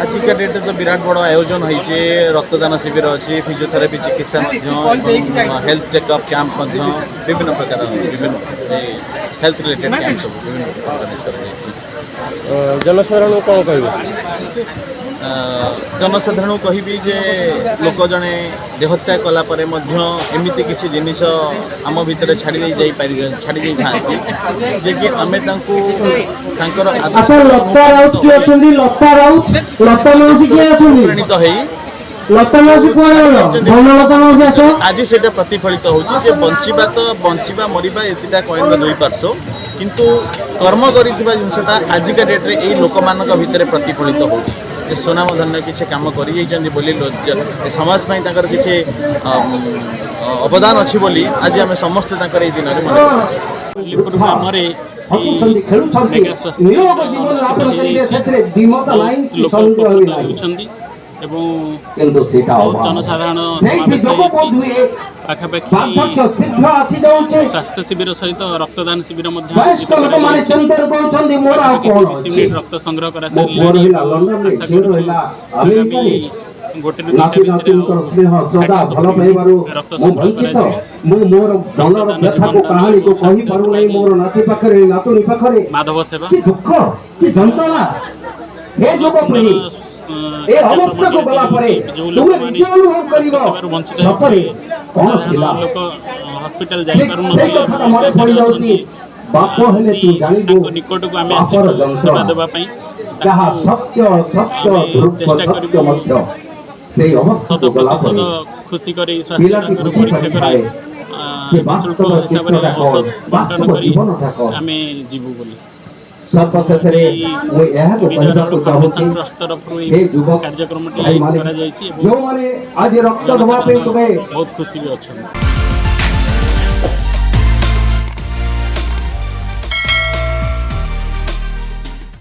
आजिका date तो विराट बड़ आयोजन होइए रक्तदान शिविर अच्छी फिजियोथेरापी चिकित्सा हेल्थ चेकअप कैंप विभिन्न प्रकार विभिन्न हेल्थ रिलेटेड कैंप सब विभिन्न ऑर्गेनाइज कर जनसाधारण कौन कह जनसाधारण कहबी जे लोक जड़े देहत्या कलापर एमती किसी जिनिस आम भितर छाड़ी था जे कि आम आज से प्रतिफलित होची बंचीबा तो बंचीबा मरिबा एतिटा कॉइन दुई पार्श्व किंतु कर्म करिथिबा जिनसटा आजिका डेट रे एई लोक मानक भितर प्रतिफलित होची सुनाम धन्य किसी कम कर समाज किसी अवदान अच्छी बोली आज आम समस्ते दिन जनसाधारण पाखापाखि स्वास्थ्य शिविर सहित रक्तदान शिविर रक्त संग्रह कर गोटे रक्त माधव सेवा लोक हॉस्पिटल निकट को आम सेवा देवाई चेष्टा कर शत प्रतिशत खुशी कर स्वास्थ्य परीक्षा कर हिसाब से औषध बंटन कर आम जीवु बोली कार्यक्रम बहुत खुशी भी अच्छा।